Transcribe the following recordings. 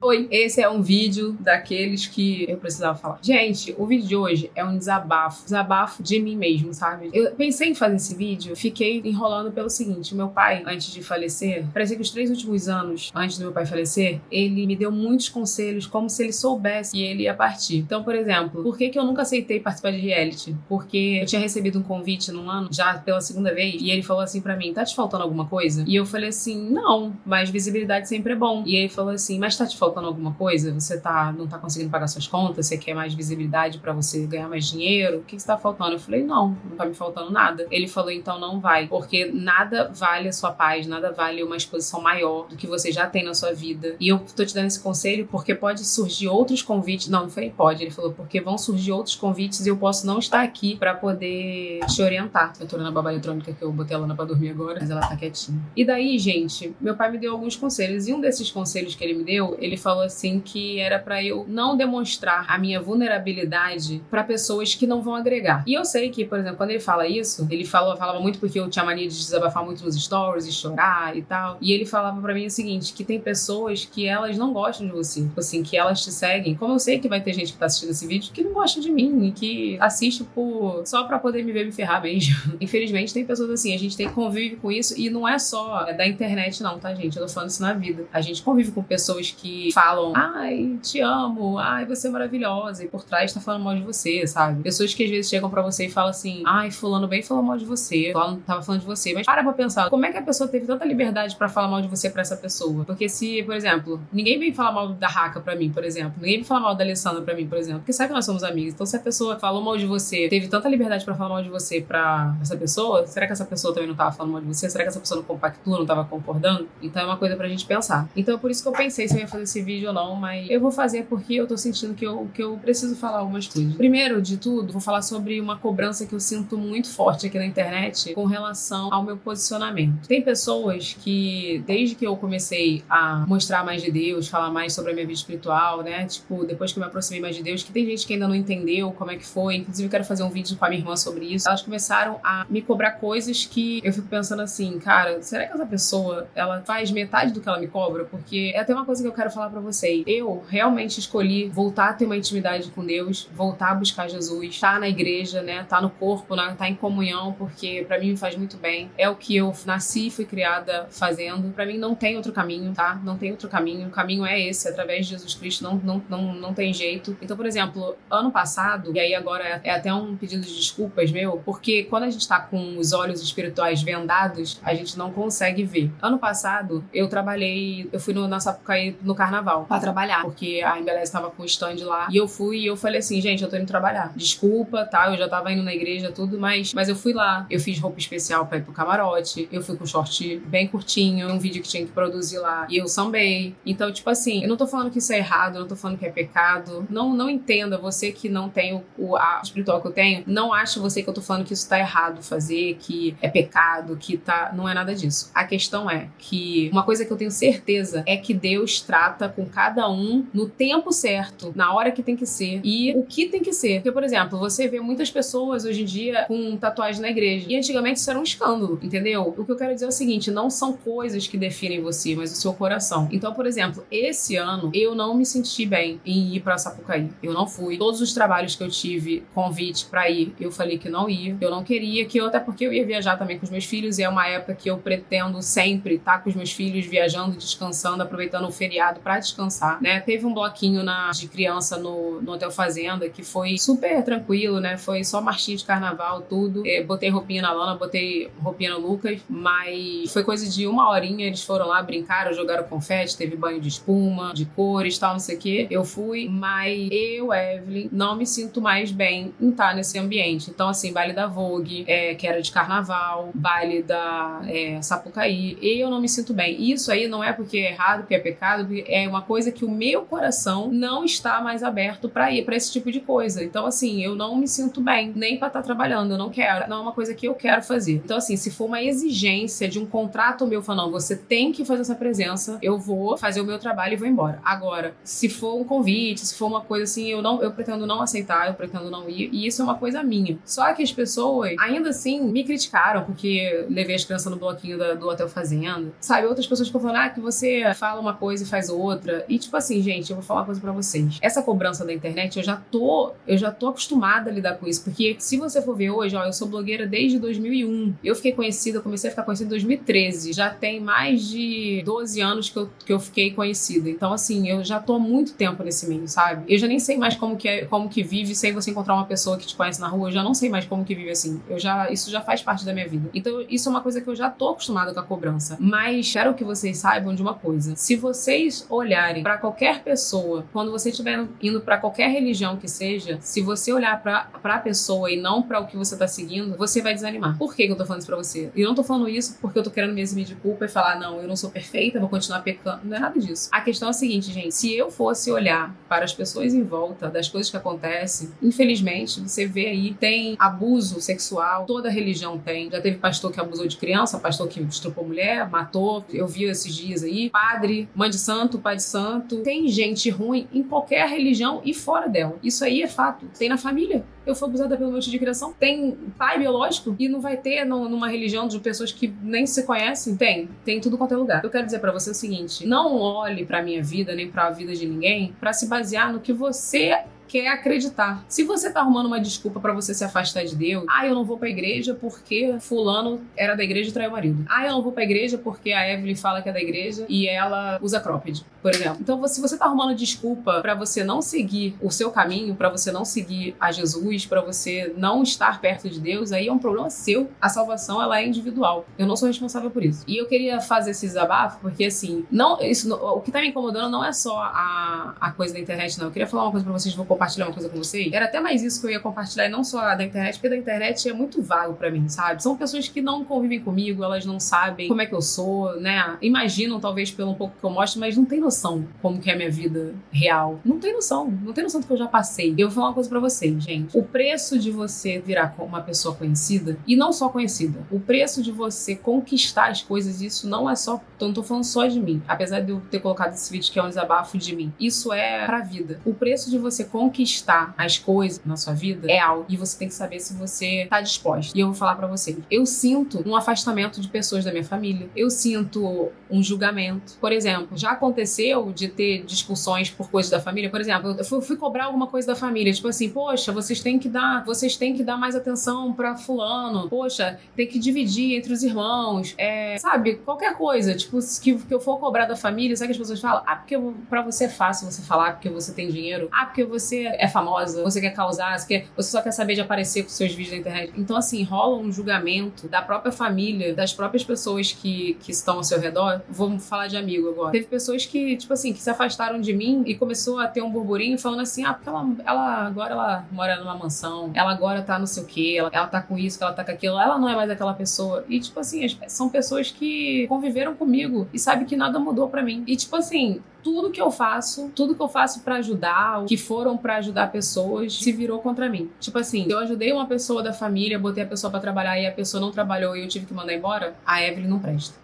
Oi, esse é um vídeo daqueles que eu precisava falar. Gente, o vídeo de hoje é um desabafo de mim mesmo, sabe? Eu pensei em fazer esse vídeo, fiquei enrolando pelo seguinte: meu pai, antes de falecer, parecia que os 3 últimos anos antes do meu pai falecer, ele me deu muitos conselhos como se ele soubesse que ele ia partir. Então, por exemplo, por que eu nunca aceitei participar de reality? Porque eu tinha recebido um convite num ano, já pela segunda vez, e ele falou assim pra mim: tá te faltando alguma coisa? E eu falei assim: não, mas visibilidade sempre é bom. E ele falou assim: mas tá te faltando alguma coisa? Você não tá conseguindo pagar suas contas? Você quer mais visibilidade pra você ganhar mais dinheiro? O que tá faltando? Eu falei: não tá me faltando nada. Ele falou: então não vai, porque nada vale a sua paz, nada vale uma exposição maior do que você já tem na sua vida. E eu tô te dando esse conselho porque pode surgir outros convites. Não foi pode. Ele falou: porque vão surgir outros convites e eu posso não estar aqui pra poder te orientar. Eu tô na babá eletrônica que eu botei a Lana pra dormir agora, mas ela tá quietinha. E daí, gente, meu pai me deu alguns conselhos, e um desses conselhos que ele me deu, ele falou assim que era pra eu não demonstrar a minha vulnerabilidade pra pessoas que não vão agregar. E eu sei que, por exemplo, quando ele fala isso, ele falava muito porque eu tinha mania de desabafar muito nos stories e chorar e tal, e ele falava pra mim o seguinte, que tem pessoas que elas não gostam de você, tipo assim, que elas te seguem, como eu sei que vai ter gente que tá assistindo esse vídeo que não gosta de mim e que assiste só pra poder me ver me ferrar mesmo. Infelizmente tem pessoas assim, a gente tem que conviver com isso, e não é só da internet não, tá, gente? Eu tô falando isso na vida. A gente convive com pessoas que falam: ai, te amo, ai, você é maravilhosa, e por trás tá falando mal de você, sabe? Pessoas que às vezes chegam pra você e falam assim: ai, fulano bem falou mal de você, fulano tava falando de você, mas para pra pensar, como é que a pessoa teve tanta liberdade pra falar mal de você pra essa pessoa? Porque se, por exemplo, ninguém vem falar mal da Raca pra mim, por exemplo, ninguém vem falar mal da Alessandra pra mim, por exemplo, porque sabe que nós somos amigos, então se a pessoa falou mal de você, teve tanta liberdade pra falar mal de você pra essa pessoa, será que essa pessoa também não tava falando mal de você? Será que essa pessoa não compactua, não tava concordando? Então é uma coisa pra gente pensar. Então é por isso que eu pensei se eu ia fazer esse vídeo ou não, mas eu vou fazer porque eu tô sentindo que eu preciso falar algumas coisas. Primeiro de tudo, vou falar sobre uma cobrança que eu sinto muito forte aqui na internet com relação ao meu posicionamento. Tem pessoas que, desde que eu comecei a mostrar mais de Deus, falar mais sobre a minha vida espiritual, né, tipo, depois que eu me aproximei mais de Deus, que tem gente que ainda não entendeu como é que foi, inclusive eu quero fazer um vídeo com a minha irmã sobre isso, elas começaram a me cobrar coisas que eu fico pensando assim, cara, será que essa pessoa, ela faz metade do que ela me cobra? Porque é até uma coisa que eu quero falar pra vocês. Eu realmente escolhi voltar a ter uma intimidade com Deus, voltar a buscar Jesus, estar na igreja, né, estar no corpo, né, estar em comunhão, porque pra mim me faz muito bem. É o que eu nasci e fui criada fazendo. Pra mim não tem outro caminho, tá? Não tem outro caminho. O caminho é esse, através de Jesus Cristo, não tem jeito. Então, por exemplo, ano passado, e aí agora é até um pedido de desculpas meu, porque quando a gente tá com os olhos espirituais vendados, a gente não consegue ver. Ano passado, eu fui na Sapucaí no carnaval pra trabalhar, porque a Embeleze tava com o stand lá, e eu fui e eu falei assim, gente, eu tô indo trabalhar. Desculpa, tá? Eu já tava indo na igreja, tudo, mas eu fui lá. Eu fiz roupa especial pra ir pro camarote, eu fui com short bem curtinho, um vídeo que tinha que produzir lá, e eu sambei. Então, tipo assim, eu não tô falando que isso é errado, eu não tô falando que é pecado. Não entenda, você que não tem a espiritual que eu tenho, não acha você que eu tô falando que isso tá errado fazer, que é pecado, que tá... Não é nada disso. A questão é que uma coisa que eu tenho certeza é que Deus trata com cada um no tempo certo, na hora que tem que ser e o que tem que ser. Porque, por exemplo, você vê muitas pessoas hoje em dia com tatuagem na igreja, e antigamente isso era um escândalo, entendeu? O que eu quero dizer é o seguinte, não são coisas que definem você, mas o seu coração. Então, por exemplo, esse ano eu não me senti bem em ir pra Sapucaí. Eu não fui. Todos os trabalhos que eu tive convite pra ir, eu falei que não ia. Eu não queria, até porque eu ia viajar também com os meus filhos, e é uma época que eu pretendo sempre estar com os meus filhos, viajando, descansando, aproveitando o feriado pra descansar, né? Teve um bloquinho de criança no Hotel Fazenda, que foi super tranquilo, né? Foi só marchinha de carnaval, tudo. Botei roupinha na Lana, botei roupinha no Lucas, mas foi coisa de 1 horinha, eles foram lá, brincaram, jogaram confete, teve banho de espuma, de cores, tal, não sei o quê. Eu fui, mas eu, Evelyn, não me sinto mais bem em estar nesse ambiente. Então, assim, baile da Vogue, que era de carnaval, baile da Sapucaí, eu não me sinto bem. Isso aí não é porque é errado, porque é pecado, porque é uma coisa que o meu coração não está mais aberto pra ir pra esse tipo de coisa. Então, assim, eu não me sinto bem, nem pra estar trabalhando, eu não quero. Não é uma coisa que eu quero fazer. Então, assim, se for uma exigência de um contrato meu, falando, não, você tem que fazer essa presença, eu vou fazer o meu trabalho e vou embora. Agora, se for um convite, se for uma coisa assim, eu pretendo não aceitar, eu pretendo não ir, e isso é uma coisa minha. Só que as pessoas, ainda assim, me criticaram, porque levei as crianças no bloquinho do Hotel Fazenda, sabe? Outras pessoas ficam falando, que você fala uma coisa e faz outra, outra. E tipo assim, gente, eu vou falar uma coisa pra vocês. Essa cobrança da internet, eu já tô acostumada a lidar com isso. Porque se você for ver hoje, ó, eu sou blogueira desde 2001. Eu fiquei conhecida, comecei a ficar conhecida em 2013. Já tem mais de 12 anos que eu fiquei conhecida. Então, assim, eu já tô há muito tempo nesse meio, sabe? Eu já nem sei mais como que vive sem você encontrar uma pessoa que te conhece na rua. Eu já não sei mais como que vive assim. Isso já faz parte da minha vida. Então, isso é uma coisa que eu já tô acostumada com a cobrança. Mas quero que vocês saibam de uma coisa. Se vocês olharem pra qualquer pessoa, quando você estiver indo pra qualquer religião que seja, se você olhar pra pessoa e não pra o que você tá seguindo, você vai desanimar. Por que eu tô falando isso pra você? Eu não tô falando isso porque eu tô querendo me eximir de culpa e falar, não, eu não sou perfeita, vou continuar pecando. Não é nada disso. A questão é a seguinte, gente. Se eu fosse olhar para as pessoas em volta das coisas que acontecem, infelizmente, você vê aí, tem abuso sexual, toda religião tem. Já teve pastor que abusou de criança, pastor que estuprou mulher, matou. Eu vi esses dias aí. Padre, mãe de santo, pai de santo. Tem gente ruim em qualquer religião e fora dela. Isso aí é fato. Tem na família. Eu fui abusada pelo meu tio de criação. Tem pai biológico e não vai ter numa religião de pessoas que nem se conhecem? Tem tudo quanto é lugar. Eu quero dizer pra você o seguinte, não olhe pra minha vida, nem pra vida de ninguém, pra se basear no que você quer acreditar. Se você tá arrumando uma desculpa pra você se afastar de Deus, eu não vou pra igreja porque fulano era da igreja e traiu o marido. Eu não vou pra igreja porque a Evelyn fala que é da igreja e ela usa cropped, por exemplo. Então, se você tá arrumando desculpa pra você não seguir o seu caminho, pra você não seguir a Jesus, pra você não estar perto de Deus, aí é um problema seu. A salvação, ela é individual. Eu não sou responsável por isso. E eu queria fazer esse desabafo porque, assim, o que tá me incomodando não é só a coisa da internet, não. Eu queria falar uma coisa pra vocês, vou compartilhar uma coisa com vocês. Era até mais isso que eu ia compartilhar, e não só a da internet, porque da internet é muito vago pra mim, sabe? São pessoas que não convivem comigo, elas não sabem como é que eu sou, né? Imaginam, talvez, pelo um pouco que eu mostro, mas não tem noção como que é a minha vida real. Não tem noção do que eu já passei. Eu vou falar uma coisa pra vocês, gente. O preço de você virar uma pessoa conhecida, e não só conhecida, o preço de você conquistar as coisas, isso não é só... Eu não tô falando só de mim, apesar de eu ter colocado esse vídeo que é um desabafo de mim. Isso é pra vida. O preço de você conquistar as coisas na sua vida é algo, e você tem que saber se você tá disposto. E eu vou falar pra vocês. Eu sinto um afastamento de pessoas da minha família. Eu sinto um julgamento. Por exemplo, já aconteceu de ter discussões por coisas da família. Por exemplo, eu fui cobrar alguma coisa da família. Tipo assim, poxa, vocês têm que dar mais atenção pra fulano. Poxa, tem que dividir entre os irmãos. Sabe? Qualquer coisa. Tipo, que eu for cobrar da família, sabe que as pessoas falam? Porque pra você é fácil você falar porque você tem dinheiro. Porque você é famosa, você quer causar, você só quer saber de aparecer com seus vídeos na internet. Então, assim, rola um julgamento da própria família, das próprias pessoas que estão ao seu redor. Vamos falar de amigo agora. Teve pessoas que, tipo assim, que se afastaram de mim e começou a ter um burburinho falando assim, porque agora ela mora numa mansão, ela agora tá não sei o quê, ela tá com isso, ela tá com aquilo, ela não é mais aquela pessoa. E, tipo assim, são pessoas que conviveram comigo e sabem que nada mudou pra mim. E, tipo assim, tudo que eu faço pra ajudar, que foram pra ajudar pessoas, se virou contra mim. Tipo assim, eu ajudei uma pessoa da família, botei a pessoa pra trabalhar e a pessoa não trabalhou e eu tive que mandar embora, a Evelyn não presta.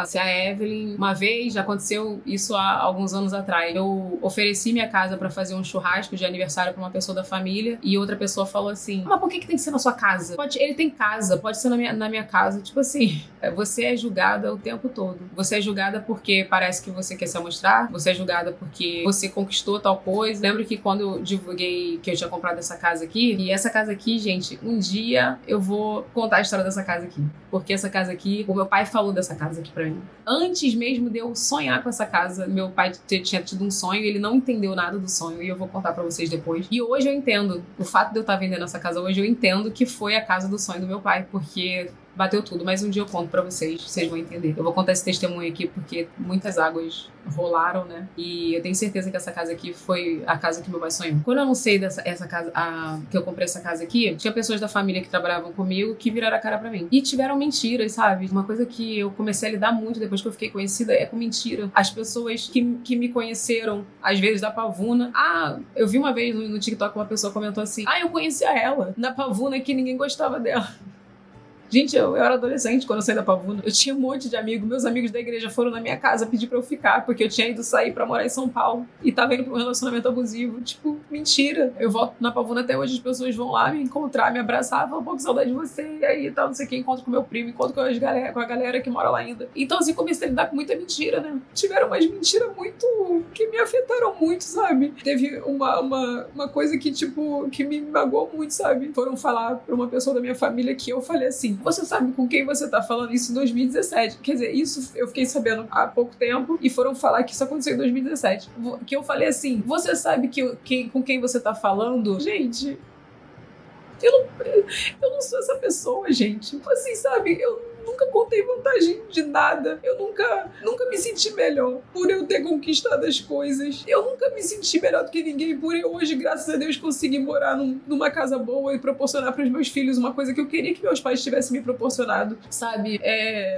Se a Evelyn, uma vez, já aconteceu isso há alguns anos atrás, eu ofereci minha casa pra fazer um churrasco de aniversário pra uma pessoa da família e outra pessoa falou assim, mas por que tem que ser na sua casa? Ele tem casa, pode ser na minha casa. Tipo assim, você é julgada o tempo todo. Você é julgada porque parece que você quer se amostrar, você é julgada porque você conquistou tal coisa. Lembro que quando eu divulguei que eu tinha comprado essa casa aqui, e essa casa aqui, gente, um dia eu vou contar a história dessa casa aqui. Porque essa casa aqui, o meu pai falou dessa casa aqui pra mim. Antes mesmo de eu sonhar com essa casa, meu pai tinha tido um sonho e ele não entendeu nada do sonho, e eu vou contar pra vocês depois. E hoje eu entendo, o fato de eu estar vendendo essa casa hoje, eu entendo que foi a casa do sonho do meu pai, porque bateu tudo, mas um dia eu conto pra vocês vão entender. Eu vou contar esse testemunho aqui porque muitas águas rolaram, né? E eu tenho certeza que essa casa aqui foi a casa que meu pai sonhou. Quando eu anunciei essa casa, que eu comprei essa casa aqui, tinha pessoas da família que trabalhavam comigo que viraram a cara pra mim. E tiveram mentiras, sabe? Uma coisa que eu comecei a lidar muito depois que eu fiquei conhecida é com mentira. As pessoas que me conheceram, às vezes da Pavuna. Eu vi uma vez no TikTok uma pessoa comentou assim, eu conhecia ela na Pavuna que ninguém gostava dela. Gente, eu era adolescente quando eu saí da Pavuna. Eu tinha um monte de amigos. Meus amigos da igreja foram na minha casa pedir pra eu ficar, porque eu tinha ido sair pra morar em São Paulo. E tava indo pra um relacionamento abusivo. Tipo, mentira. Eu volto na Pavuna até hoje, as pessoas vão lá me encontrar, me abraçar, falam, pô, que saudade de você. E aí, tal, não sei o que, encontro com meu primo, encontro com a galera que mora lá ainda. Então, assim, comecei a lidar com muita mentira, né? Tiveram umas mentiras muito... que me afetaram muito, sabe? Teve uma coisa que, tipo, que me magoou muito, sabe? Foram falar pra uma pessoa da minha família que eu falei assim, você sabe com quem você tá falando isso em 2017? Quer dizer, isso eu fiquei sabendo há pouco tempo e foram falar que isso aconteceu em 2017. Que eu falei assim, você sabe com quem você tá falando? Gente, eu não sou essa pessoa, gente. Assim, sabe? Eu nunca contei vantagem de nada. Eu nunca me senti melhor por eu ter conquistado as coisas. Eu nunca me senti melhor do que ninguém por eu hoje, graças a Deus, conseguir morar numa casa boa e proporcionar para os meus filhos uma coisa que eu queria que meus pais tivessem me proporcionado, sabe?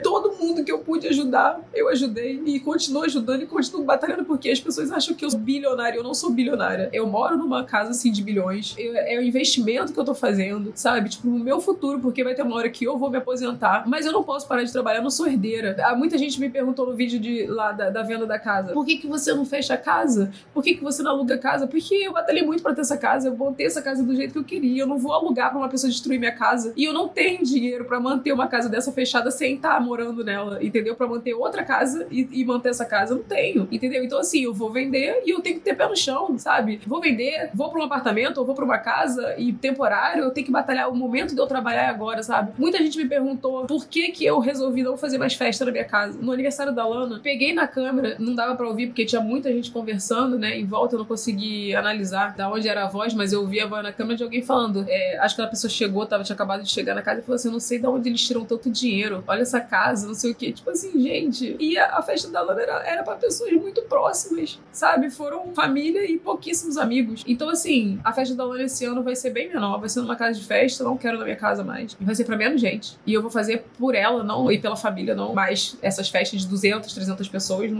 Todo mundo que eu pude ajudar, eu ajudei e continuo ajudando e continuo batalhando porque as pessoas acham que eu sou bilionária. Eu não sou bilionária. Eu moro numa casa, assim, de bilhões. É o investimento que eu tô fazendo, sabe? Tipo, no meu futuro, porque vai ter uma hora que eu vou me aposentar, mas eu não posso parar de trabalhar, eu não sou herdeira. Muita gente me perguntou no vídeo lá da venda da casa, por que você não fecha a casa? Por que você não aluga a casa? Porque eu batalhei muito pra ter essa casa, eu vou ter essa casa do jeito que eu queria, eu não vou alugar pra uma pessoa destruir minha casa, e eu não tenho dinheiro pra manter uma casa dessa fechada sem estar morando nela, entendeu? Pra manter outra casa e manter essa casa, eu não tenho, entendeu? Então assim, eu vou vender e eu tenho que ter pé no chão, sabe? Vou vender, vou pra um apartamento ou vou pra uma casa e temporário, eu tenho que batalhar, o momento de eu trabalhar agora, sabe? Muita gente me perguntou por que eu resolvi não fazer mais festa na minha casa. No aniversário da Lana, peguei na câmera, não dava pra ouvir porque tinha muita gente conversando, né? Em volta eu não consegui analisar da onde era a voz, mas eu ouvi a voz na câmera de alguém falando. Acho que a pessoa chegou, tinha acabado de chegar na casa e falou assim, eu não sei de onde eles tiram tanto dinheiro. Olha essa casa, não sei o quê. Tipo assim, gente. E a festa da Lana era pra pessoas muito próximas, sabe? Foram família e pouquíssimos amigos. Então, assim, a festa da Lana esse ano vai ser bem menor. Vai ser numa casa de festa, não quero na minha casa mais. E vai ser pra menos gente. E eu vou fazer por ela, não, e pela família, não. Mas essas festas de 200, 300 pessoas,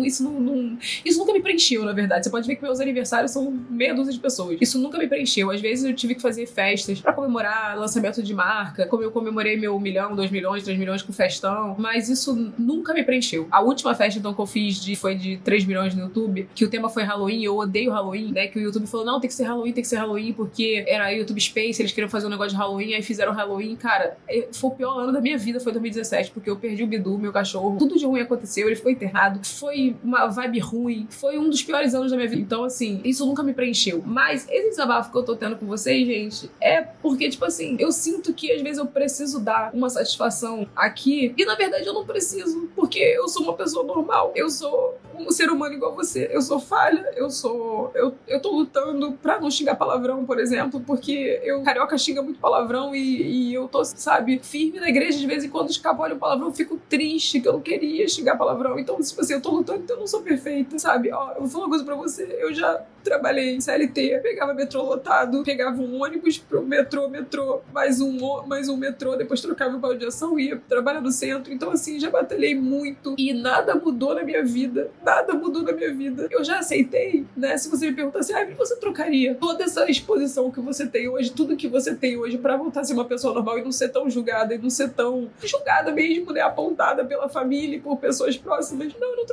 isso nunca me preencheu, na verdade. Você pode ver que meus aniversários são meia dúzia de pessoas. Isso nunca me preencheu. Às vezes eu tive que fazer festas pra comemorar lançamento de marca, como eu comemorei meu 1 milhão, 2 milhões, 3 milhões com festão, mas isso nunca me preencheu. A última festa, então, que eu fiz foi de 3 milhões no YouTube, que o tema foi Halloween, eu odeio Halloween, né, que o YouTube falou, não, tem que ser Halloween, porque era YouTube Space, eles queriam fazer um negócio de Halloween, aí fizeram Halloween, cara, foi o pior ano da minha vida, foi 2017, porque eu perdi o Bidu, meu cachorro, tudo de ruim aconteceu, ele ficou internado, foi uma vibe ruim, foi um dos piores anos da minha vida, então assim, isso nunca me preencheu. Mas esse desabafo que eu tô tendo com vocês, gente, é porque, tipo assim, eu sinto que às vezes eu preciso dar uma satisfação aqui, e na verdade eu não preciso, porque eu sou uma pessoa normal, eu sou um ser humano igual você, eu sou falha, eu tô lutando pra não xingar palavrão, por exemplo, porque carioca xinga muito palavrão e eu tô, sabe, firme na igreja, de vez em quando escapa um palavrão, eu fico triste, que eu não queria xingar palavrão, então, tipo assim, eu tô lutando, então eu não sou perfeita, sabe? Ó, eu vou falar uma coisa pra você, eu já trabalhei em CLT, pegava metrô lotado, pegava um ônibus pro metrô, mais um metrô, depois trocava o baldeação e ia trabalhar no centro, então assim, já batalhei muito e nada mudou na minha vida, eu já aceitei, né? Se você me perguntar assim, você trocaria toda essa exposição que você tem hoje, tudo que você tem hoje pra voltar a ser uma pessoa normal e não ser tão julgada, e não ser tão julgada mesmo, né? Apontada pela família e por pessoas próximas. Não, eu não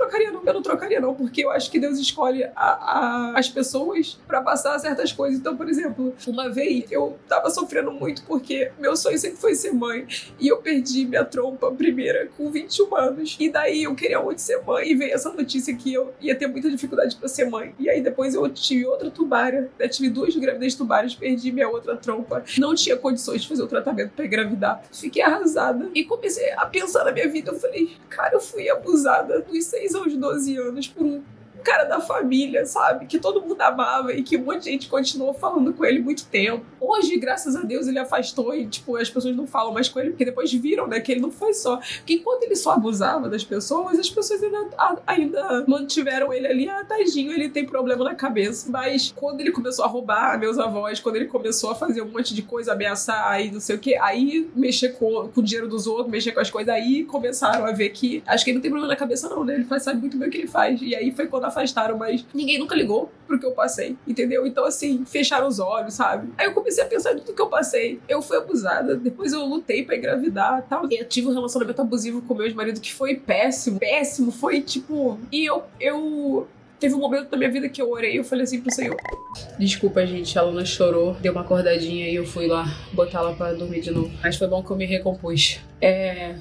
trocaria não, porque eu acho que Deus escolhe as pessoas pra passar certas coisas. Então, por exemplo, uma vez eu tava sofrendo muito porque meu sonho sempre foi ser mãe e eu perdi minha trompa primeira com 21 anos. E daí eu queria muito ser mãe e veio essa notícia que eu ia ter muita dificuldade pra ser mãe. E aí depois eu tive outra tubária, né? Tive 2 gravidez tubárias, perdi minha outra trompa, não tinha condições de fazer o tratamento pra engravidar. Fiquei arrasada e comecei a pensar na minha vida. Eu falei, cara, eu fui abusada dos 6 aos 12 anos por um cara da família, sabe? Que todo mundo amava e que um monte de gente continuou falando com ele muito tempo. Hoje, graças a Deus, ele afastou e, tipo, as pessoas não falam mais com ele, porque depois viram, né, que ele não foi só. Porque enquanto ele só abusava das pessoas, as pessoas ainda mantiveram ele ali, tadinho, ele tem problema na cabeça. Mas quando ele começou a roubar meus avós, quando ele começou a fazer um monte de coisa, ameaçar e não sei o que, aí mexer com o dinheiro dos outros, mexer com as coisas, aí começaram a ver que, acho que ele não tem problema na cabeça não, né? Ele sabe muito bem o que ele faz. E aí foi quando afastaram, mas ninguém nunca ligou pro que eu passei, entendeu? Então, assim, fecharam os olhos, sabe? Aí eu comecei a pensar em tudo que eu passei. Eu fui abusada, depois eu lutei pra engravidar e tal. Eu tive um relacionamento abusivo com meu ex-marido que foi péssimo, péssimo, foi tipo... E eu teve um momento da minha vida que eu orei e eu falei assim pro Senhor. Desculpa, gente, a Luna chorou, deu uma acordadinha e eu fui lá botar ela pra dormir de novo. Mas foi bom que eu me recompus.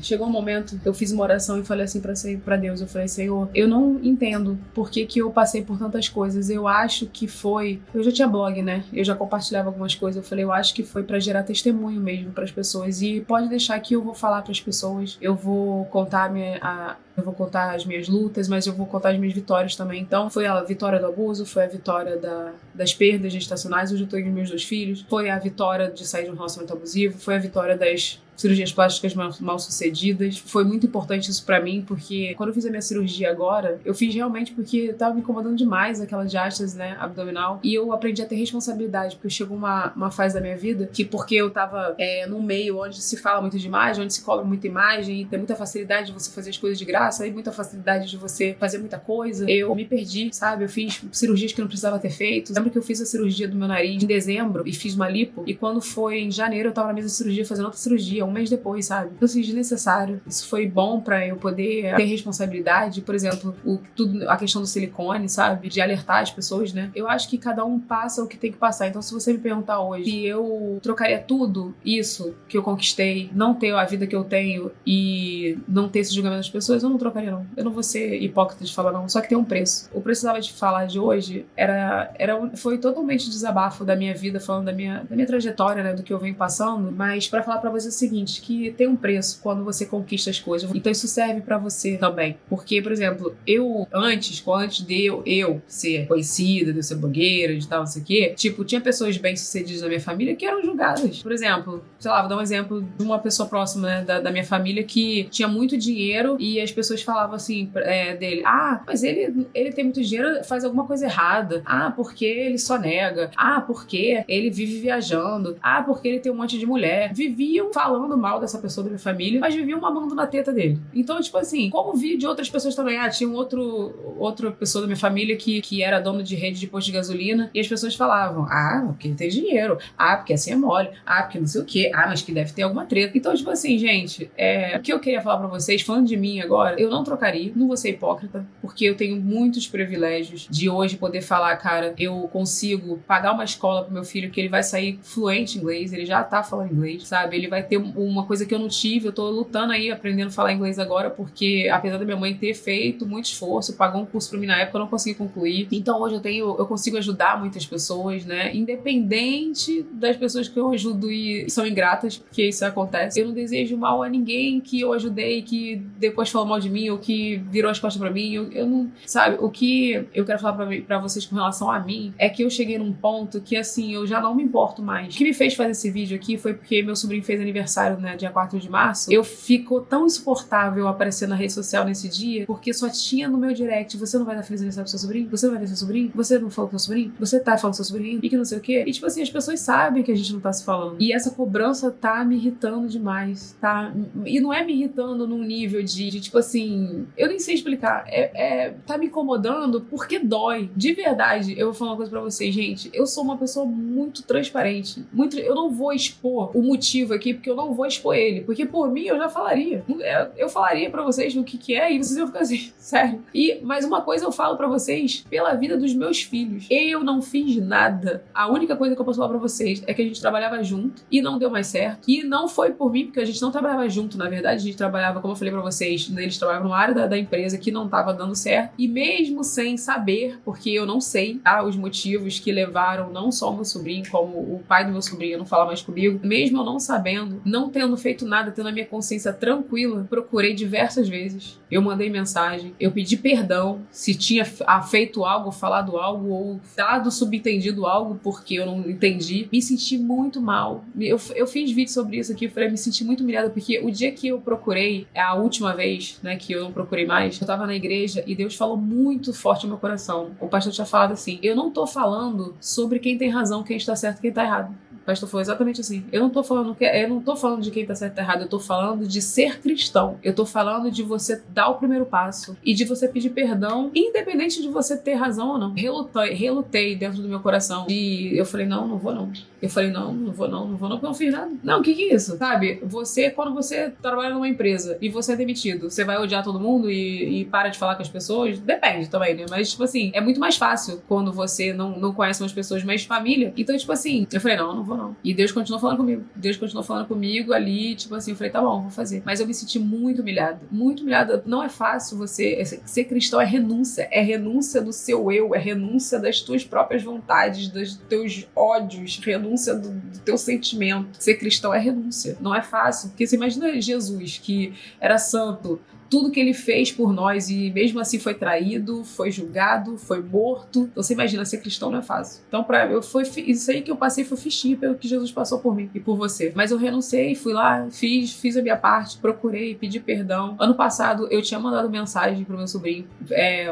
Chegou um momento, eu fiz uma oração e falei assim pra Deus, eu falei, Senhor, eu não entendo por que eu passei por tantas coisas. Eu acho que foi... Eu já tinha blog, né? Eu já compartilhava algumas coisas. Eu falei, eu acho que foi pra gerar testemunho mesmo pras pessoas. E pode deixar que eu vou falar pras pessoas. Eu vou contar eu vou contar as minhas lutas, mas eu vou contar as minhas vitórias também. Então, foi a vitória do abuso, foi a vitória das perdas gestacionais, hoje eu tô com meus 2 filhos, foi a vitória de sair de um relacionamento abusivo, foi a vitória das cirurgias plásticas mal sucedidas. Foi muito importante isso pra mim, porque quando eu fiz a minha cirurgia agora, eu fiz realmente porque tava me incomodando demais aquela diástase, né, abdominal, e eu aprendi a ter responsabilidade, porque chegou uma fase da minha vida que, porque eu tava num meio onde se fala muito de imagem, onde se cobra muita imagem, e tem muita facilidade de você fazer as coisas de graça, e muita facilidade de você fazer muita coisa, eu me perdi, sabe? Eu fiz cirurgias que não precisava ter feito. Lembro que eu fiz a cirurgia do meu nariz em dezembro e fiz uma lipo, e quando foi em janeiro eu tava na mesa de cirurgia fazendo outra cirurgia, um mês depois, sabe? Eu fiz desnecessário. Isso foi bom pra eu poder ter responsabilidade. Por exemplo, a questão do silicone, sabe? De alertar as pessoas, né? Eu acho que cada um passa o que tem que passar. Então, se você me perguntar hoje se eu trocaria tudo isso que eu conquistei, não ter a vida que eu tenho e não ter esse julgamento das pessoas, eu não trocaria, não. Eu não vou ser hipócrita de falar, não. Só que tem um preço. O precisava de falar de hoje foi totalmente desabafo da minha vida, falando da minha trajetória, né? Do que eu venho passando. Mas pra falar pra você o seguinte, que tem um preço quando você conquista as coisas. Então isso serve pra você também. Porque, por exemplo, antes de eu ser conhecida, de eu ser blogueira, de tal, não sei o quê, tipo, tinha pessoas bem-sucedidas na minha família que eram julgadas. Por exemplo, sei lá, vou dar um exemplo de uma pessoa próxima, né, da minha família que tinha muito dinheiro e as pessoas falavam assim dele, mas ele tem muito dinheiro, faz alguma coisa errada. Porque ele só nega. Porque ele vive viajando. Porque ele tem um monte de mulher. Viviam falando mal dessa pessoa da minha família, mas viviam mamando na teta dele. Então, tipo assim, como vi de outras pessoas também, tinha outra pessoa da minha família que era dono de rede de posto de gasolina, e as pessoas falavam, porque ele tem dinheiro, porque assim é mole, porque não sei o quê, mas que deve ter alguma treta. Então, tipo assim, gente, o que eu queria falar pra vocês, falando de mim agora, eu não trocaria, não vou ser hipócrita, porque eu tenho muitos privilégios de hoje poder falar, cara, eu consigo pagar uma escola pro meu filho que ele vai sair fluente em inglês, ele já tá falando inglês, sabe? Ele vai ter uma coisa que eu não tive, eu tô lutando aí, aprendendo a falar inglês agora, porque apesar da minha mãe ter feito muito esforço, pagou um curso pra mim na época, eu não consegui concluir. Então hoje eu consigo ajudar muitas pessoas, né? Independente das pessoas que eu ajudo e são ingratas, porque isso acontece. Eu não desejo mal a ninguém que eu ajudei, que depois falou mal de mim, ou que virou as costas pra mim. Eu não... Sabe, o que eu quero falar pra vocês com relação a mim é que eu cheguei num ponto que, assim, eu já não me importo mais. O que me fez fazer esse vídeo aqui foi porque meu sobrinho fez aniversário, né, dia 4 de março. Eu fico tão insuportável aparecer na rede social nesse dia, porque só tinha no meu direct, você não vai dar feliz aniversário pro seu sobrinho? Você não vai ver seu sobrinho? Você não falou com seu sobrinho? Você tá falando com seu sobrinho? E que não sei o quê. E, tipo assim, as pessoas sabem que a gente não tá se falando. E essa cobrança tá me irritando demais, tá? E não é me irritando num nível de tipo assim, eu nem sei explicar. Tá me incomodando porque dói. De verdade, eu vou falar uma coisa pra vocês, gente. Eu sou uma pessoa muito transparente. Eu não vou expor o motivo aqui, porque eu não vou expor ele. Porque por mim, eu já falaria. Eu falaria pra vocês o que é e vocês iam ficar assim, sério. Mas uma coisa eu falo pra vocês pela vida dos meus filhos. Eu não fiz nada. A única coisa que eu posso falar pra vocês é que a gente trabalhava junto e não deu mais certo. E não foi por mim, porque a gente não trabalhava junto, na verdade. A gente trabalhava, como eu falei pra vocês, eles trabalhavam numa área da empresa que não tava dando certo. E mesmo sem saber, porque eu não sei, os motivos que levaram não só o meu sobrinho, como o pai do meu sobrinho a não falar mais comigo, mesmo eu não sabendo, não tendo feito nada, tendo a minha consciência tranquila, procurei diversas vezes. Eu mandei mensagem, eu pedi perdão se tinha feito algo, falado algo ou dado subentendido algo porque eu não entendi. Me senti muito mal. Eu fiz vídeo sobre isso aqui, eu falei, me senti muito humilhada porque o dia que eu procurei, a última vez, né, que eu não procurei mais, eu tava na igreja e Deus falou muito forte no meu coração. O pastor tinha falado assim, eu não tô falando sobre quem tem razão, quem está certo e quem tá errado. pastor falou exatamente assim. Eu não tô falando de quem tá certo e errado, eu tô falando de ser cristão. Eu tô falando de você dar o primeiro passo e de você pedir perdão, independente de você ter razão ou não. Relutei dentro do meu coração. E eu falei, não vou não. Eu falei, não vou não, porque eu não fiz nada. Não, o que é isso? Sabe? Quando você trabalha numa empresa e você é demitido, você vai odiar todo mundo e para de falar com as pessoas? Depende também, né? Mas, tipo assim, é muito mais fácil quando você não conhece umas pessoas, mas família. Então, tipo assim, eu falei, não vou não. E Deus continuou falando comigo. Deus continuou falando comigo ali, tipo assim, eu falei, tá bom, vou fazer. Mas eu me senti muito humilhada. Muito humilhada. Não é fácil você... Ser cristão é renúncia. É renúncia do seu eu, é renúncia das tuas próprias vontades, dos teus ódios, renúncia do teu sentimento. Ser cristão é renúncia. Não é fácil. Porque você imagina Jesus, que era santo, tudo que ele fez por nós e mesmo assim foi traído, foi julgado, foi morto. Então você imagina, ser cristão não é fácil. Então isso aí que eu passei foi fichinho pelo que Jesus passou por mim e por você. Mas eu renunciei, fui lá, fiz a minha parte, procurei, pedi perdão. Ano passado eu tinha mandado mensagem pro meu sobrinho,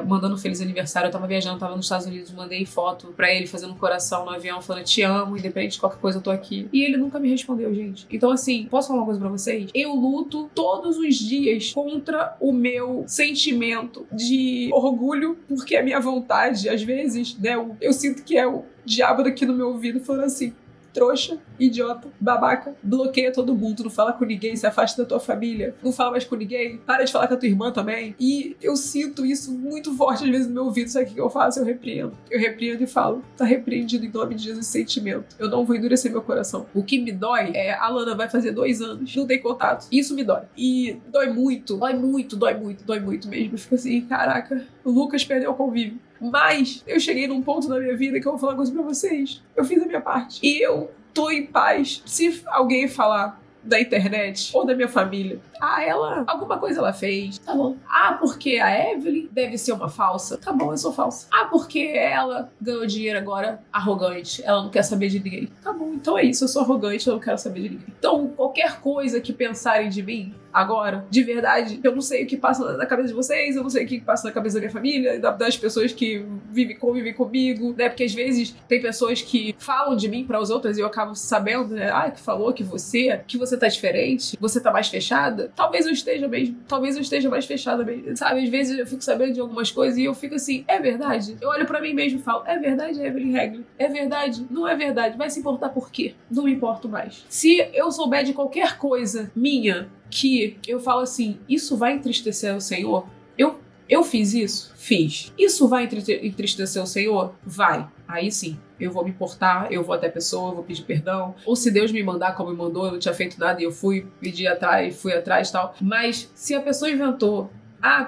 mandando um feliz aniversário. Eu tava viajando, tava nos Estados Unidos, mandei foto pra ele fazendo um coração no avião, falando te amo, independente de qualquer coisa eu tô aqui. E ele nunca me respondeu, gente. Então assim, posso falar uma coisa pra vocês? Eu luto todos os dias contra o meu sentimento de orgulho, porque a minha vontade, às vezes, né, eu sinto que é o diabo daqui no meu ouvido falando assim, trouxa, idiota, babaca, bloqueia todo mundo, não fala com ninguém, se afasta da tua família, não fala mais com ninguém, para de falar com a tua irmã também. E eu sinto isso muito forte às vezes no meu ouvido. Sabe o que eu faço? Eu repreendo e falo, tá repreendido em nome de Jesus esse sentimento. Eu não vou endurecer meu coração. O que me dói é, a Lana vai fazer 2 anos, não tem contato. Isso me dói. E dói muito mesmo. Eu fico assim, caraca, o Lucas perdeu o convívio. Mas eu cheguei num ponto da minha vida que eu vou falar uma coisa pra vocês. Eu fiz a minha parte. E eu tô em paz. Se alguém falar da internet ou da minha família, alguma coisa ela fez, tá bom. Porque a Evelyn deve ser uma falsa, tá bom, eu sou falsa. Porque ela ganhou dinheiro agora, arrogante, ela não quer saber de ninguém, tá bom, então é isso, eu sou arrogante, eu não quero saber de ninguém. Então, qualquer coisa que pensarem de mim agora, de verdade, eu não sei o que passa na cabeça de vocês, eu não sei o que passa na cabeça da minha família, das pessoas que convivem comigo, né, porque às vezes tem pessoas que falam de mim para as outras e eu acabo sabendo, né, que falou que você tá diferente, você tá mais fechada. Talvez eu esteja mesmo, talvez eu esteja mais fechada mesmo, sabe? Às vezes eu fico sabendo de algumas coisas e eu fico assim, é verdade? Eu olho pra mim mesmo e falo, é verdade, Evelyn Regli? É verdade? Não é verdade? Vai se importar por quê? Não me importo mais. Se eu souber de qualquer coisa minha que eu falo assim, isso vai entristecer o Senhor? Eu fiz isso? Fiz. Isso vai entristecer o Senhor? Vai. Aí sim, eu vou me importar, eu vou até a pessoa, eu vou pedir perdão. Ou se Deus me mandar como me mandou, eu não tinha feito nada e eu fui atrás e tal. Mas se a pessoa inventou,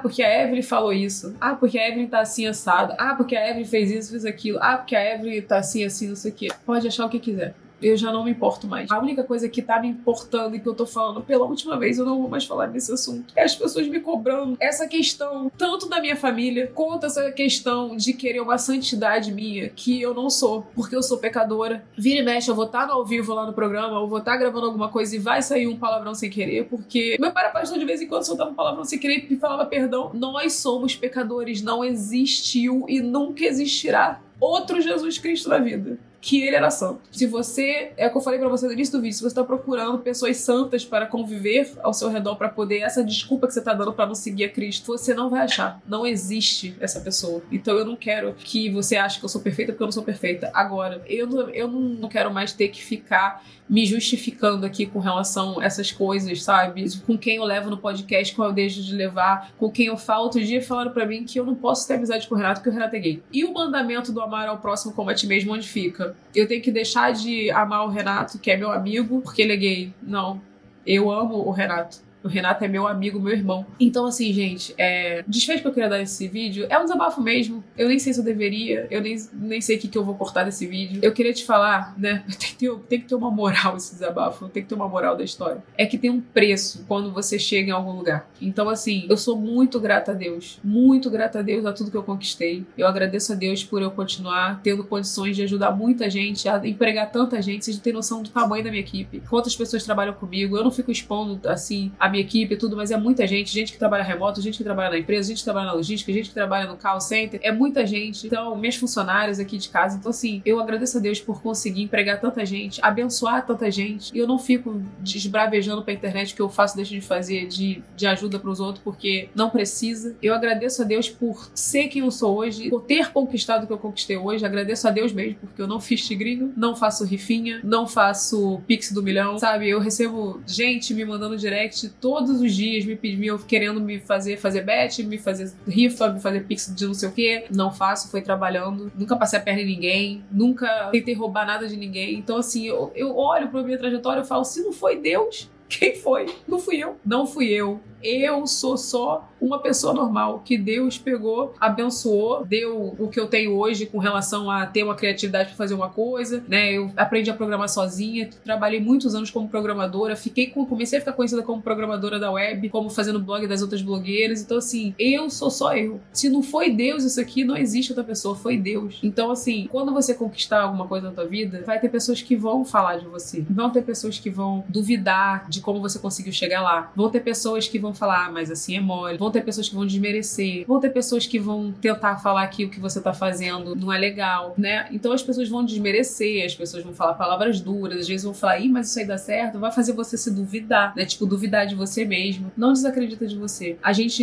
porque a Evelyn falou isso, porque a Evelyn tá assim assada, porque a Evelyn fez isso, fez aquilo, porque a Evelyn tá assim, não sei o quê. Pode achar o que quiser. Eu já não me importo mais. A única coisa que tá me importando e que eu tô falando pela última vez, eu não vou mais falar desse assunto, é as pessoas me cobrando essa questão, tanto da minha família, quanto essa questão de querer uma santidade minha, que eu não sou, porque eu sou pecadora. Vira e mexe, eu vou estar ao vivo lá no programa, ou vou estar gravando alguma coisa e vai sair um palavrão sem querer, porque meu pai era pastor, de vez em quando soltava um palavrão sem querer e falava perdão. Nós somos pecadores, não existiu e nunca existirá outro Jesus Cristo na vida que ele era santo. Se você, é o que eu falei pra você no início do vídeo, se você tá procurando pessoas santas para conviver ao seu redor, para poder, essa desculpa que você tá dando pra não seguir a Cristo, você não vai achar. Não existe essa pessoa. Então eu não quero que você ache que eu sou perfeita porque eu não sou perfeita. Agora, eu não quero mais ter que ficar me justificando aqui com relação a essas coisas, sabe? Com quem eu levo no podcast, com eu deixo de levar, com quem eu falo. Outro dia falaram pra mim que eu não posso ter amizade com o Renato, porque o Renato é gay. E o mandamento do amar ao próximo como a ti mesmo, onde fica? Eu tenho que deixar de amar o Renato, que é meu amigo, porque ele é gay? Não. Eu amo o Renato. O Renato é meu amigo, meu irmão. Então, assim, gente, desfecho que eu queria dar nesse vídeo é um desabafo mesmo. Eu nem sei se eu deveria, eu nem sei o que eu vou cortar desse vídeo. Eu queria te falar, né? Tem que ter uma moral esse desabafo, tem que ter uma moral da história. É que tem um preço quando você chega em algum lugar. Então, assim, eu sou muito grata a Deus a tudo que eu conquistei. Eu agradeço a Deus por eu continuar tendo condições de ajudar muita gente, a empregar tanta gente. Vocês não têm noção do tamanho da minha equipe, quantas pessoas trabalham comigo. Eu não fico expondo, assim, a minha minha equipe e tudo, mas é muita gente que trabalha remoto, gente que trabalha na empresa, gente que trabalha na logística, gente que trabalha no call center, é muita gente. Então, minhas funcionárias aqui de casa, então assim, eu agradeço a Deus por conseguir empregar tanta gente, abençoar tanta gente, e eu não fico desbravejando pra internet o que eu faço, deixo de fazer de ajuda pros outros, porque não precisa. Eu agradeço a Deus por ser quem eu sou hoje, por ter conquistado o que eu conquistei hoje, agradeço a Deus mesmo, porque eu não fiz tigrinho, não faço rifinha, não faço pix do milhão, sabe? Eu recebo gente me mandando direct todos os dias, me pedindo, querendo me fazer bet, me fazer rifa, me fazer pix de não sei o que. Não faço, foi trabalhando, nunca passei a perna em ninguém, nunca tentei roubar nada de ninguém. Então assim, eu olho pra minha trajetória e falo, se não foi Deus, quem foi? Não fui eu. Não fui eu. Eu sou só uma pessoa normal que Deus pegou, abençoou, deu o que eu tenho hoje com relação a ter uma criatividade para fazer uma coisa, né? Eu aprendi a programar sozinha, trabalhei muitos anos como programadora, comecei a ficar conhecida como programadora da web, como fazendo blog das outras blogueiras. Então assim, eu sou só eu. Se não foi Deus isso aqui, não existe outra pessoa, foi Deus. Então assim, quando você conquistar alguma coisa na tua vida, vai ter pessoas que vão falar de você. Vão ter pessoas que vão duvidar de como você conseguiu chegar lá. Vão ter pessoas que vão falar, mas assim é mole. Vão ter pessoas que vão desmerecer. Vão ter pessoas que vão tentar falar que o que você tá fazendo não é legal, né? Então as pessoas vão desmerecer, as pessoas vão falar palavras duras, às vezes vão falar, mas isso aí dá certo, vai fazer você se duvidar, né? Tipo, duvidar de você mesmo. Não desacredita de você.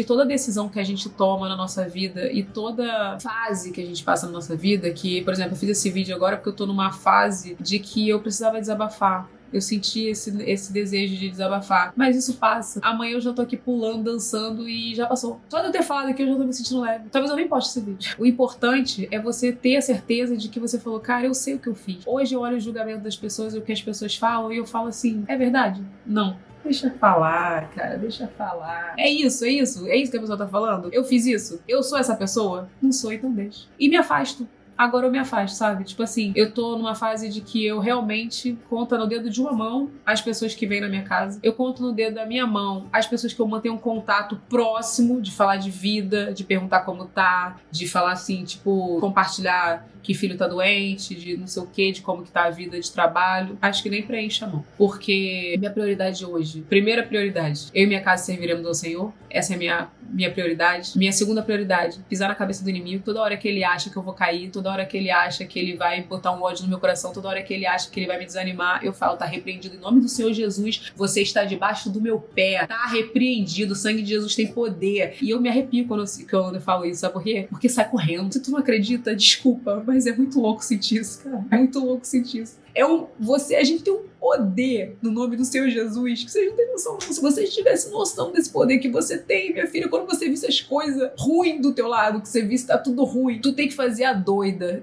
Toda decisão que a gente toma na nossa vida e toda fase que a gente passa na nossa vida, que, por exemplo, eu fiz esse vídeo agora porque eu tô numa fase de que eu precisava desabafar. Eu senti esse desejo de desabafar. Mas isso passa. Amanhã eu já tô aqui pulando, dançando e já passou. Só de eu ter falado aqui eu já tô me sentindo leve. Talvez eu nem poste esse vídeo. O importante é você ter a certeza de que você falou, cara, eu sei o que eu fiz. Hoje eu olho o julgamento das pessoas e o que as pessoas falam e eu falo assim, é verdade? Não. Deixa falar, cara, deixa falar. É isso que a pessoa tá falando? Eu fiz isso? Eu sou essa pessoa? Não sou, então deixa. E me afasto. Agora eu me afasto, sabe? Tipo assim, eu tô numa fase de que eu realmente conto no dedo de uma mão as pessoas que vêm na minha casa. Eu conto no dedo da minha mão as pessoas que eu mantenho um contato próximo, de falar de vida, de perguntar como tá, de falar assim, tipo, compartilhar que filho tá doente, de não sei o que, de como que tá a vida de trabalho. Acho que nem preenche a mão. Porque minha prioridade hoje, primeira prioridade, eu e minha casa serviremos ao Senhor. Essa é a minha prioridade. Minha segunda prioridade, pisar na cabeça do inimigo. Toda hora que ele acha que eu vou cair, toda hora que ele acha que ele vai botar um ódio no meu coração, toda hora que ele acha que ele vai me desanimar, eu falo, tá repreendido em nome do Senhor Jesus, você está debaixo do meu pé, tá repreendido, o sangue de Jesus tem poder. E eu me arrepio quando eu falo isso, sabe por quê? Porque sai correndo. Se tu não acredita, desculpa, mas é muito louco sentir isso, cara. É muito louco sentir isso. A gente tem um poder no nome do Senhor Jesus que vocês não têm noção. Se vocês tivessem noção desse poder que você tem, minha filha, quando você visse as coisas ruins do teu lado, que você visse tá tudo ruim, tu tem que fazer a doida.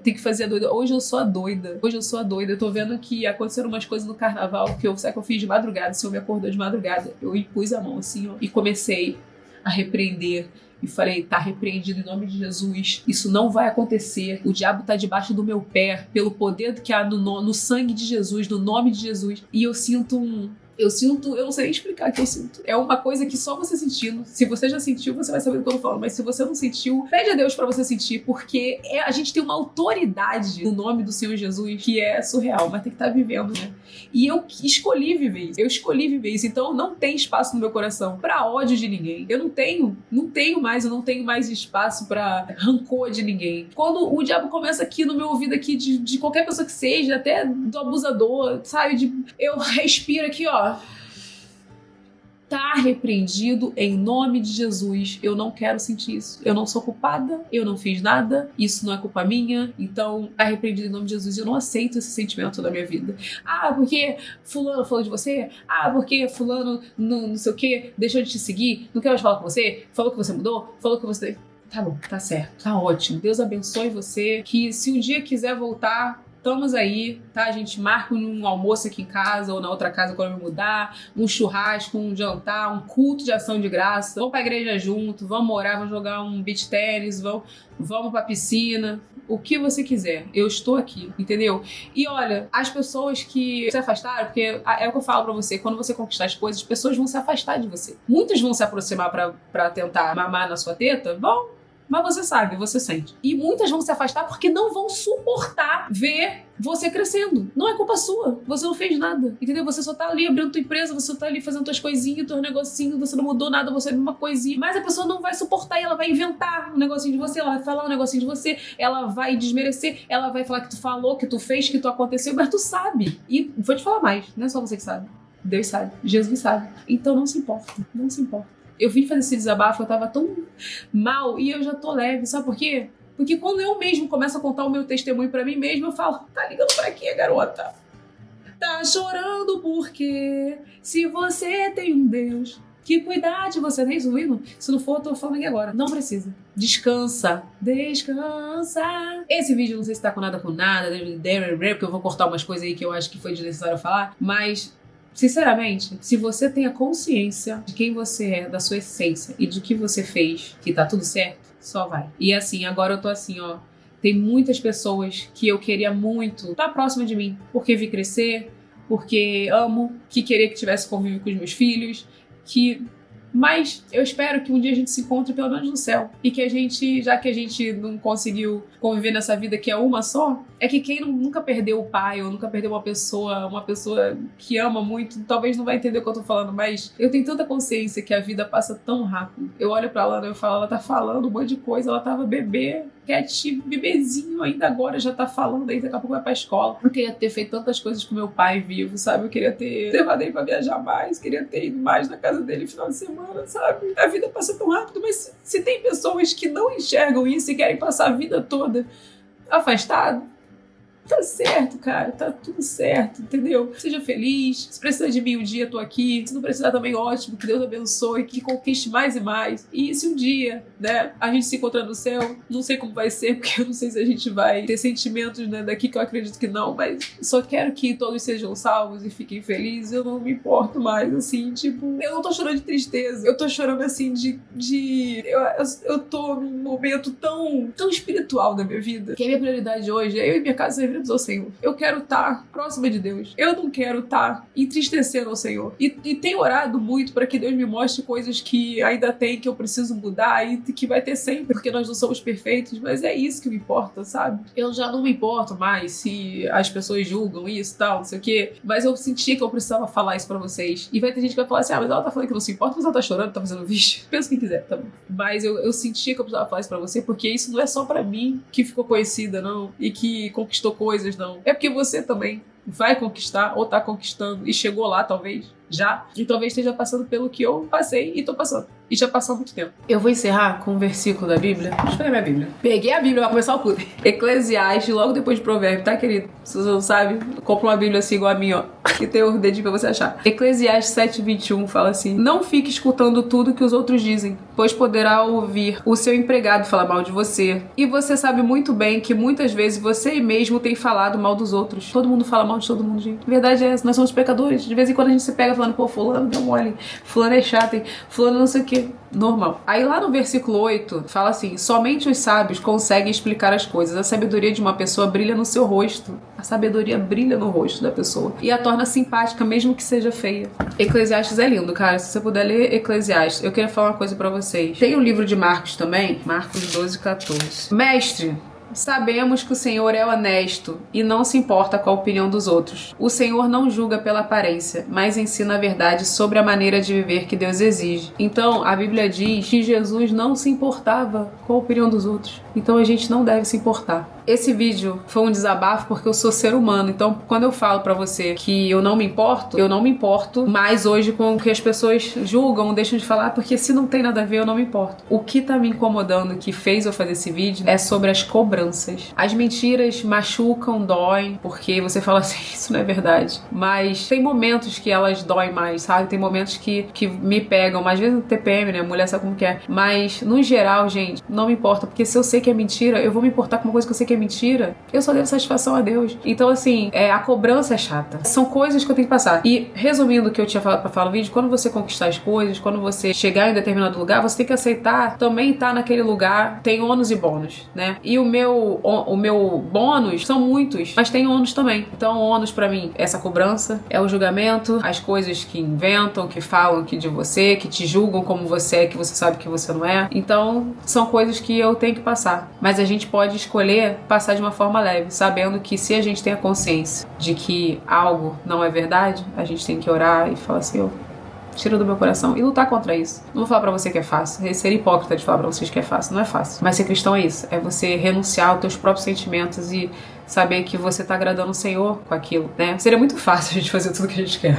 Hoje eu sou a doida. Eu tô vendo que aconteceram umas coisas no carnaval sabe que eu fiz de madrugada, o Senhor me acordou de madrugada. Eu impus a mão assim, ó, e comecei a repreender. E falei, tá repreendido em nome de Jesus. Isso não vai acontecer. O diabo tá debaixo do meu pé, pelo poder que há no sangue de Jesus, no nome de Jesus. E eu sinto eu não sei nem explicar o que eu sinto. É uma coisa que só você sentindo. Se você já sentiu, você vai saber do que eu tô falando. Mas se você não sentiu, pede a Deus pra você sentir, porque a gente tem uma autoridade no nome do Senhor Jesus que é surreal, mas tem que estar vivendo, né? E eu escolhi viver isso. Então não tem espaço no meu coração pra ódio de ninguém. Eu não tenho mais espaço pra rancor de ninguém. Quando o diabo começa aqui no meu ouvido aqui de qualquer pessoa que seja, até do abusador, sabe? Eu respiro aqui, ó. Tá repreendido em nome de Jesus. Eu não quero sentir isso. Eu não sou culpada, eu não fiz nada, isso não é culpa minha, então tá repreendido em nome de Jesus. Eu não aceito esse sentimento da minha vida. Ah, porque fulano falou de você? Ah, porque fulano não sei o que, deixou de te seguir, não quer mais falar com você, falou que você mudou, falou que você... Tá bom, tá certo, tá ótimo. Deus abençoe você, que se um dia quiser voltar, estamos aí, tá? A gente marca um almoço aqui em casa ou na outra casa quando eu me mudar, um churrasco, um jantar, um culto de ação de graça. Vamos pra igreja junto, vamos orar, vamos jogar um beach tennis, vamos pra piscina. O que você quiser, eu estou aqui, entendeu? E olha, as pessoas que se afastaram, porque é o que eu falo pra você, quando você conquistar as coisas, as pessoas vão se afastar de você. Muitas vão se aproximar pra tentar mamar na sua teta, mas você sabe, você sente. E muitas vão se afastar porque não vão suportar ver você crescendo. Não é culpa sua. Você não fez nada. Entendeu? Você só tá ali abrindo tua empresa, você só tá ali fazendo tuas coisinhas, teus negocinhos, você não mudou nada, você é a mesma coisinha. Mas a pessoa não vai suportar e ela vai inventar um negocinho de você, ela vai falar um negocinho de você, ela vai desmerecer, ela vai falar que tu falou, que tu fez, que tu aconteceu, mas tu sabe. E vou te falar mais, não é só você que sabe. Deus sabe. Jesus sabe. Então não se importa. Não se importa. Eu vim fazer esse desabafo, eu tava tão mal e eu já tô leve. Sabe por quê? Porque quando eu mesmo começo a contar o meu testemunho pra mim mesmo, eu falo, tá ligando pra quê, garota? Tá chorando porque se você tem um Deus que cuidar de você, nem ouvindo? Se não for, eu tô falando aqui agora. Não precisa. Descansa. Descansa. Esse vídeo não sei se tá com nada, porque eu vou cortar umas coisas aí que eu acho que foi desnecessário falar, mas sinceramente, se você tem a consciência de quem você é, da sua essência e do que você fez, que tá tudo certo, só vai. E assim, agora eu tô assim, ó. Tem muitas pessoas que eu queria muito estar próxima de mim, porque vi crescer, porque amo, que queria que tivesse convívio com os meus filhos, mas eu espero que um dia a gente se encontre pelo menos no céu. E que a gente, já que a gente não conseguiu conviver nessa vida que é uma só, é que quem nunca perdeu o pai ou nunca perdeu uma pessoa que ama muito, talvez não vai entender o que eu tô falando, mas eu tenho tanta consciência que a vida passa tão rápido. Eu olho pra Lana e eu falo, ela tá falando um monte de coisa, ela tava bebê, quietinho, bebezinho, ainda agora já tá falando, aí daqui a pouco vai pra escola. Eu queria ter feito tantas coisas com meu pai vivo, sabe? Eu queria ter levado ele pra viajar mais, queria ter ido mais na casa dele no final de semana, sabe? A vida passa tão rápido, mas se tem pessoas que não enxergam isso e querem passar a vida toda afastado, tá certo, cara, tá tudo certo, entendeu? Seja feliz, se precisar de mim um dia, tô aqui, se não precisar também, ótimo, que Deus abençoe, que conquiste mais e mais, e se um dia, né, a gente se encontrar no céu, não sei como vai ser, porque eu não sei se a gente vai ter sentimentos, né, daqui, que eu acredito que não, mas só quero que todos sejam salvos e fiquem felizes, eu não me importo mais, assim, tipo, eu não tô chorando de tristeza, eu tô chorando, assim, eu tô num momento tão espiritual da minha vida, que a minha prioridade hoje é eu e minha casa servindo ao Senhor. Eu quero estar próxima de Deus. Eu não quero estar entristecendo ao Senhor. E tenho orado muito para que Deus me mostre coisas que ainda tem, que eu preciso mudar e que vai ter sempre, porque nós não somos perfeitos, mas é isso que me importa, sabe? Eu já não me importo mais se as pessoas julgam isso e tal, não sei o quê, mas eu senti que eu precisava falar isso pra vocês. E vai ter gente que vai falar assim, mas ela tá falando que não se importa, mas ela tá chorando, tá fazendo vídeo. Pensa quem quiser, tá bom. Mas eu senti que eu precisava falar isso pra você, porque isso não é só pra mim que ficou conhecida, não, e que conquistou coisas, não. É porque você também vai conquistar ou tá conquistando e chegou lá, talvez, já. E talvez esteja passando pelo que eu passei e tô passando. E já passou há muito tempo. Eu vou encerrar com um versículo da Bíblia. Deixa eu pegar minha Bíblia. Peguei a Bíblia, vai começar o culto. Eclesiastes, logo depois de Provérbio, tá, querido? Se você não sabe, compra uma Bíblia assim igual a minha, ó. Que tem o dedinho pra você achar. Eclesiastes 7:21 fala assim: não fique escutando tudo que os outros dizem, pois poderá ouvir o seu empregado falar mal de você. E você sabe muito bem que muitas vezes você mesmo tem falado mal dos outros. Todo mundo fala mal de todo mundo, gente. A verdade é essa, nós somos pecadores. De vez em quando a gente se pega falando, pô, fulano deu mole, fulano é chato, hein? Fulano não sei o que. Normal. Aí lá no versículo 8 fala assim: somente os sábios conseguem explicar as coisas. A sabedoria de uma pessoa brilha no seu rosto. A sabedoria brilha no rosto da pessoa e a torna simpática, mesmo que seja feia. Eclesiastes é lindo, cara. Se você puder ler Eclesiastes. Eu queria falar uma coisa pra vocês. Tem um livro de Marcos também, Marcos 12:14. Mestre, sabemos que o Senhor é honesto e não se importa com a opinião dos outros. O Senhor não julga pela aparência, mas ensina a verdade sobre a maneira de viver que Deus exige. Então, a Bíblia diz que Jesus não se importava com a opinião dos outros. Então, a gente não deve se importar. Esse vídeo foi um desabafo porque eu sou ser humano. Então, quando eu falo pra você que eu não me importo mais hoje com o que as pessoas julgam, deixam de falar, porque se não tem nada a ver, eu não me importo. O que tá me incomodando, que fez eu fazer esse vídeo, é sobre as cobranças. As mentiras machucam, doem, porque você fala assim, isso não é verdade. Mas tem momentos que elas doem mais, sabe? Tem momentos que me pegam, mas às vezes no TPM, né? Mulher sabe como que é. Mas, no geral, gente, não me importa, porque se eu sei que é mentira, eu vou me importar com uma coisa que eu sei que é mentira. Eu só devo satisfação a Deus. Então, assim, a cobrança é chata. São coisas que eu tenho que passar. E, resumindo o que eu tinha falado pra falar no vídeo, quando você conquistar as coisas, quando você chegar em determinado lugar, você tem que aceitar também estar naquele lugar. Tem ônus e bônus, né? E o meu bônus são muitos, mas tem ônus também. Então, ônus pra mim é essa cobrança, é o julgamento, as coisas que inventam, que falam que de você, que te julgam como você é, que você sabe que você não é. Então, são coisas que eu tenho que passar. Mas a gente pode escolher passar de uma forma leve, sabendo que se a gente tem a consciência de que algo não é verdade, a gente tem que orar e falar assim, ó, tira do meu coração e lutar contra isso. Não vou falar pra você que é fácil, é ser hipócrita de falar pra vocês que é fácil, não é fácil. Mas ser cristão é isso, é você renunciar aos teus próprios sentimentos e saber que você tá agradando o Senhor com aquilo, né? Seria muito fácil a gente fazer tudo que a gente quer.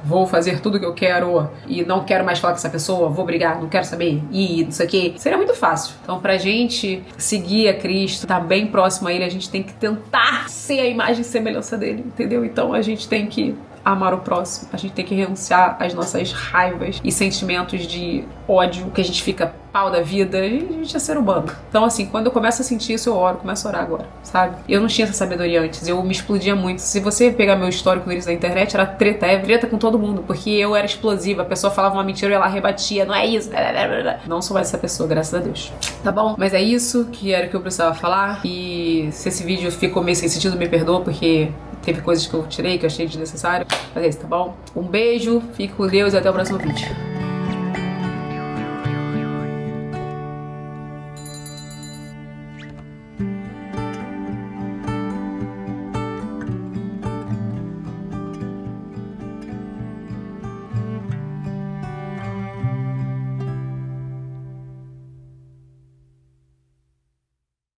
Vou fazer tudo que eu quero e não quero mais falar com essa pessoa, vou brigar, não quero saber, e isso aqui. Seria muito fácil. Então, pra gente seguir a Cristo, tá bem próximo a Ele, a gente tem que tentar ser a imagem e semelhança dele, entendeu? Então, a gente tem que amar o próximo, a gente tem que renunciar às nossas raivas e sentimentos de ódio, que a gente fica pau da vida, e a gente é ser humano. Então, assim, quando eu começo a sentir isso, eu oro, começo a orar agora, sabe? Eu não tinha essa sabedoria antes, eu me explodia muito. Se você pegar meu histórico no início da internet, era treta com todo mundo, porque eu era explosiva, a pessoa falava uma mentira e ela rebatia, não é isso, não sou mais essa pessoa, graças a Deus. Tá bom? Mas é isso que era o que eu precisava falar, e se esse vídeo ficou meio sem sentido, me perdoa, porque teve coisas que eu tirei que eu achei desnecessário. Mas é isso, tá bom? Um beijo, fique com Deus e até o próximo vídeo.